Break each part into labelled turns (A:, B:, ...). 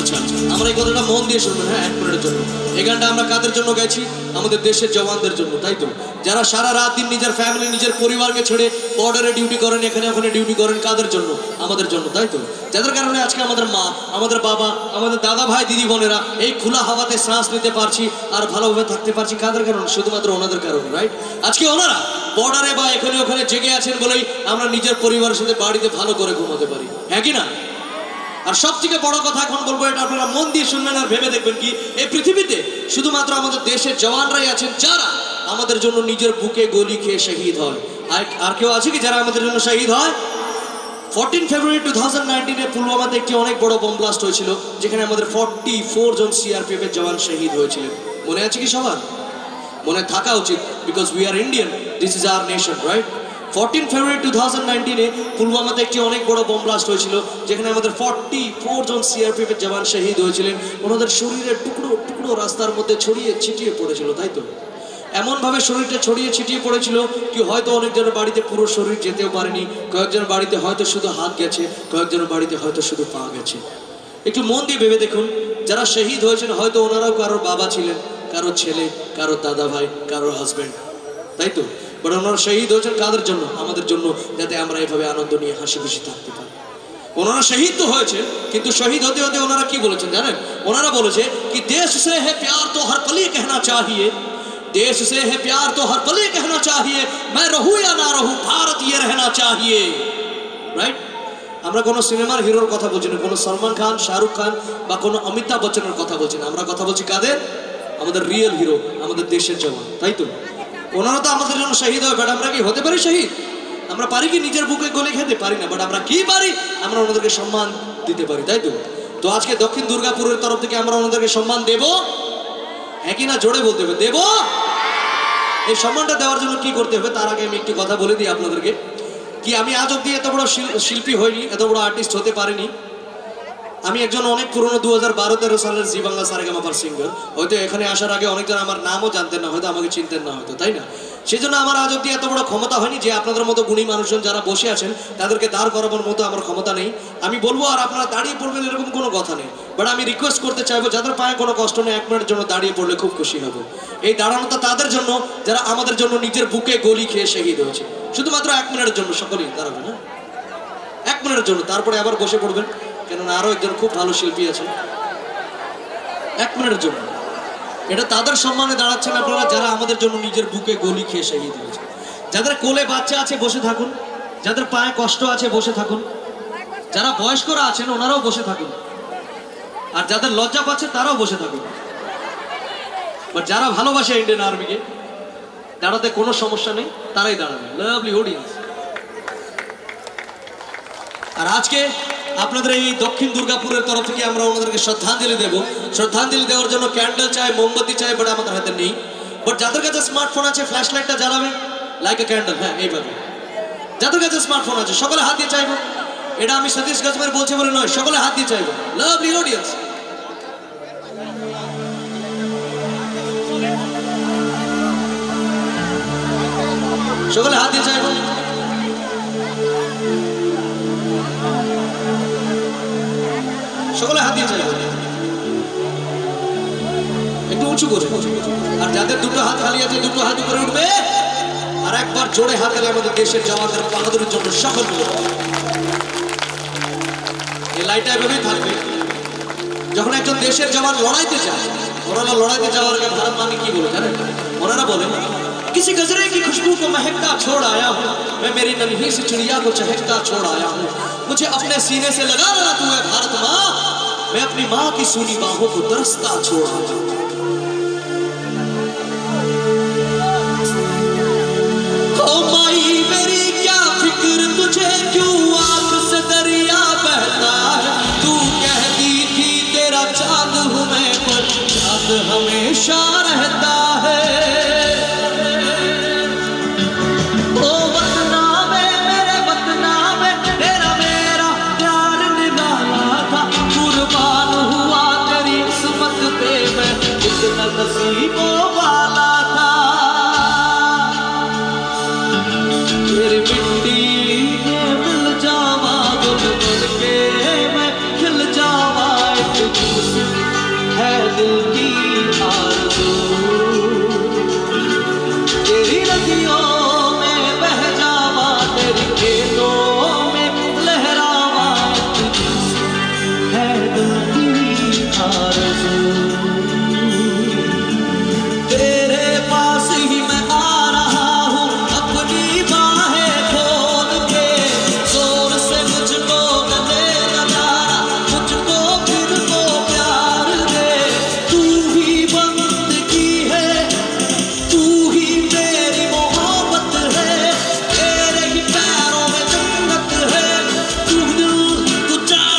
A: আচ্ছা আমরা এই কথাটা মন দিয়ে শুনবেন, হ্যাঁ, 1 মিনিটের জন্য। এই গানটা আমরা কাদের জন্য গাইছি? আমাদের দেশের জওয়ানদের জন্য, তাই তো? যারা সারা রাত দিন নিজের ফ্যামিলি, নিজের পরিবারকে ছেড়ে বর্ডারে ডিউটি করেন, এখানে ওখানে ডিউটি করেন, কাদের জন্য? আমাদের জন্য, তাই তো? যাদের কারণে আজকে আমাদের মা, আমাদের বাবা, আমাদের দাদা ভাই, দিদি বোনেরা এই খোলা হাওয়াতে শ্বাস নিতে পারছি আর ভালোভাবে থাকতে পারছি, কাদের কারণে? শুধুমাত্র ওনাদের কারণে, রাইট? আজকে ওনারা বর্ডারে বা এখানে ওখানে জেগে আছেন বলেই আমরা নিজের পরিবারের সাথে বাড়িতে ভালো করে ঘুমাতে পারি, হ্যাঁ কি না? আর সবথেকে বড় কথা এখন বলবো, এটা আপনারা মন দিয়ে শুনবেন আর ভেবে দেখবেন কি, এই পৃথিবীতে শুধুমাত্র আমাদের দেশের জওয়ানরাই আছেন যারা আমাদের জন্য নিজের বুকে গুলি খেয়ে শহীদ হয়। আর কেউ আছে কি যারা আমাদের জন্য শহীদ হয়? 14 ফেব্রুয়ারি 2019 পুলওয়ামাতে একটি অনেক বড় বোম ব্লাস্ট হয়েছিল, যেখানে আমাদের 44 জন সিআরপিএফ এর জওয়ান শহীদ হয়েছিলেন। মনে আছে কি সবার? মনে থাকা উচিত, because we are Indian, this is our nation, right? 14 ফেব্রুয়ারি 2019 পুলওয়ামাতে একটি অনেক বড় বোম ব্লাস্ট হয়েছিল, যেখানে আমাদের 44 জন সিআরপিএফ এর জওয়ান শহীদ হয়েছিলেন। ওনাদের শরীরের টুকরো টুকরো রাস্তার মধ্যে ছড়িয়ে ছিটিয়ে পড়েছিল, তাই তো? এমনভাবে শরীরটা ছড়িয়ে ছিটিয়ে পড়েছিল কি হয়তো অনেকজনের বাড়িতে পুরো শরীর যেতেও পারেনি, কয়েকজনের বাড়িতে হয়তো শুধু হাত গেছে, কয়েকজনের বাড়িতে হয়তো শুধু পা গেছে। একটু মন দিয়ে ভেবে দেখুন, যারা শহীদ হয়েছেন হয়তো ওনারাও কারোর বাবা ছিলেন, কারো ছেলে, কারো দাদা ভাই, কারো হাজব্যান্ড, তাই তো? বাট ওনারা শহীদ হয়েছেন কাদের জন্য? আমাদের জন্য, যাতে আমরা এভাবে আনন্দ নিয়ে হাসি খুশি থাকতে পারি। ওনারা শহীদ তো হয়েছে, কিন্তু শহীদ হতে হতে ওনারা কি বলেছেন জানেন? ওনারা বলেছে কি দেশ সে হে প্যার তো হর পল कहना चाहिए, देश से है प्यार तो हर पल कहना चाहिए, मैं रहूं या ना रहूं भारत ये रहना चाहिए, রাইট? আমরা কোনো সিনেমার হিরোর কথা বলছি না, কোনো সলমান খান, শাহরুখ খান বা কোনো অমিতাভ বচ্চনের কথা বলছি না, আমরা কথা বলছি কাদের? আমাদের রিয়েল হিরো, আমাদের দেশের জওয়ান, তাই তো? ওনারা তো আমাদের জন্য শহীদ হয়, বাট আমরা কি হতে পারি শহীদ? আমরা পারি কি নিজের বুকে গলে খেতে? পারি না। বাট আমরা কি পারি? আমরা ওনাদেরকে সম্মান দিতে পারি, তাই তো? তো আজকে দক্ষিণ দুর্গাপুরের তরফ থেকে আমরা ওনাদেরকে সম্মান দেব, হ্যাঁ কি না? জোরে বলতে হবে, দেব। এই সম্মানটা দেওয়ার জন্য কি করতে হবে তার আগে আমি একটু কথা বলে দিই আপনাদেরকে, কি আমি আজ অব্দি এত বড় শিল্পী হইনি, এত বড় আর্টিস্ট হতে পারিনি। আমি একজন অনেক পুরনো 2012-13 সালের জি বাংলা সারেগামাপার সিঙ্গার। হয়তো এখানে আসার আগে অনেকজন আমার নামও জানতেন না, হয়তো আমাকে চিনতেন না, হয়তো, তাই না? সেই জন্য আমার আজ অব্দি এত বড় ক্ষমতা হয়নি যে আপনাদের মতো গুণী মানুষজন যারা বসে আছেন তাদেরকে দাঁড় করানোর মতো আমার ক্ষমতা নেই। আমি বলবো আর আপনারা দাঁড়িয়ে পড়বেন এরকম কোনো কথা নেই, বাট আমি রিকোয়েস্ট করতে চাইবো যাদের পায়ে কোনো কষ্ট নেই 1 মিনিটের জন্য দাঁড়িয়ে পড়লে খুব খুশি হব। এই দাঁড়ানোটা তাদের জন্য যারা আমাদের জন্য নিজের বুকে গলি খেয়ে শহীদ হয়েছে। শুধুমাত্র 1 মিনিটের জন্য সকলেই দাঁড়াবেন, হ্যাঁ, 1 মিনিটের জন্য, তারপরে আবার বসে পড়বেন, কেননা আরো একজন খুব ভালো শিল্পী আছেন। 1 মিনিটের জন্য এটা তাদের সম্মানে দাঁড়াচ্ছেন আপনারা যারা আমাদের জন্য নিজের বুকে গলি খেয়ে শহীদ হয়েছে। যাদের কোলে বাচ্চা আছে বসে থাকুন, যাদের পায়ে কষ্ট আছে বসে থাকুন, যারা বয়স্করা আছেন ওনারাও বসে থাকুন, আর যাদের লজ্জা পাচ্ছে তারাও বসে থাকুন। বাট যারা ভালোবাসে ইন্ডিয়ান আর্মিকে, দাঁড়াতে কোনো সমস্যা নেই, তারাই দাঁড়াবে। Lovely audience. আর আজকে আপনাদের এই দক্ষিণ দুর্গাপুরের তরফ থেকে আমরা ওনাদেরকে শ্রদ্ধাঞ্জলি দেব। শ্রদ্ধাঞ্জলি দেওয়ার জন্য ক্যান্ডেল চাই, মোমবাতি চাই, বাট আমাদের হাতে নেই। বাট যাদের কাছে স্মার্টফোন আছে ফ্ল্যাশ লাইটটা জ্বালাবে লাইক এ ক্যান্ডেল, হ্যাঁ, এইভাবে। যাদের কাছে স্মার্টফোন আছে সকলে হাত দিয়ে চাইবো। এটা আমি সতীশ গজমের বলছি বলে নয়, সকলে হাত দিয়ে চাইবো। Lovely audience. সকলে হাত দিয়ে চাইবো। সকলে হাত দিয়ে চাইবো, একটু উঁচু করে। আর যাদের দুটো হাত খালি আছে দুটো হাত উপরে উঠবে, আর একবার জোরে হাত গেলে আমাদের দেশের জওয়ানদের বাহাদুরের জন্য সকল মিলে। এই লাইটটা এভাবেই থাকবে। যখন একজন দেশের জওয়ান লড়াইতে যায়, ওনারা লড়াইতে যাওয়ার আগে ভারত মানি কি বলে জানেন? ওনারা বলেন किसी गजरे की खुशबू को महकता छोड़ आया हूँ, मैं मेरी नन्ही सी चिड़िया को चहकता छोड़ आया हूँ, मुझे अपने सीने से लगा लेना तू है भारत माँ, मैं अपनी माँ की सूनी बाहों को तरसता छोड़ आया हूँ। ओ माई मेरी क्या फिक्र तुझे क्यों आंख से दरिया बहता है, तू कहती थी तेरा चांद हूँ मैं पर चांद हमेशा रहता है। नसीबों वाला था दिल की आरज़ू, तेरी नदियों में बह जावा, तेरी खेतों में लहरावा, है दिल की आरज़ू। तेरे पास ही मैं आ रहा हूँ अपनी बाहें खोल के, जोर से मुझको गले लगा, मुझको फिर को प्यार दे। तू ही बंदगी है, तू ही मेरी मोहब्बत है, तेरे ही पैरों में जन्नत है। तू दिल तू चाह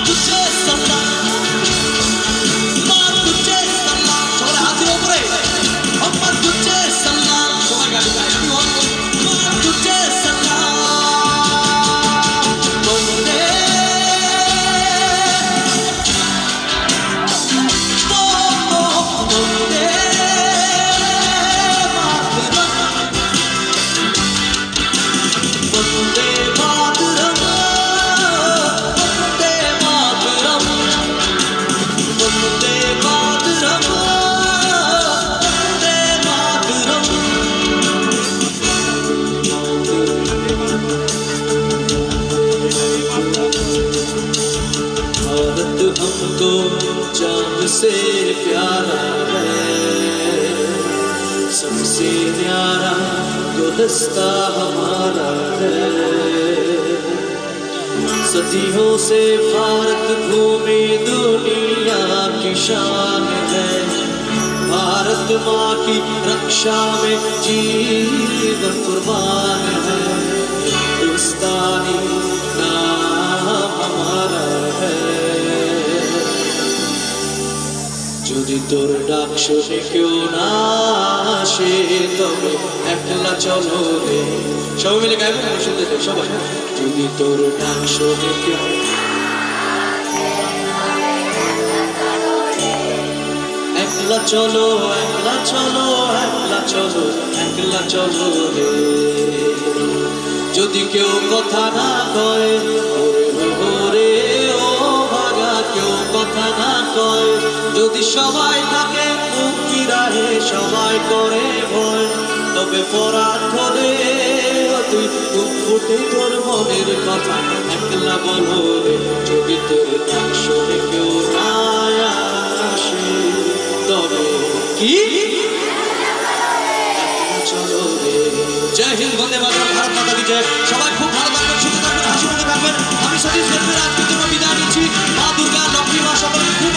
A: तुझे सलाम, माँ तुझे सलाम, छोड़े हाथ ऊपर, अम्मा तुझे सलाम, माँ तुझे सलाम। वंदे वंदे मातरम, वंदे मातरम, वंदे मातरम, वंदे मातरम, भारत हमको जान से प्यारा है, सबसे न्यारा गुलस्ता हमारा है। सदियों से भारत भूमि दुनिया की शान है, भारत माँ की रक्षा में जीवन कुर्बान है। हिंदुस्तानी नाम हमारा है। যদি তোর ডাক শুনে কেউ না আসে তবে একলা চলো রে, সবাই মিলে গাইবো, শুনতে চাই সবাই। যদি তোর ডাক শুনে কেউ, একলা চলো, একলা চলো, একলা চলো, একলা চলো রে। যদি কেউ কথা না কয় ওরে ও ভাগা, কেউ কথা না কয়, যদি সবাই থাকে মুক্তি রাহে, সবাই করে ভয়, তবে পরাধ করে তুই খুব ফুটে তোর মনের কথা একলা বলো রে। যদি তোর ডাক শুনে কেউ না আসে তবে কি চলো রে। জয় হিন্দ, বন্দে মাতরম, ভারত মাতা কি জয়। সবাই খুব ভালো থাকবেন, সুখে থাকবেন, হাসি মুখে থাকবেন। আমি সতীশ আজকের জন্য বিদায় নিচ্ছি। মা দুর্গা, লক্ষ্মী মা সকলকে খুব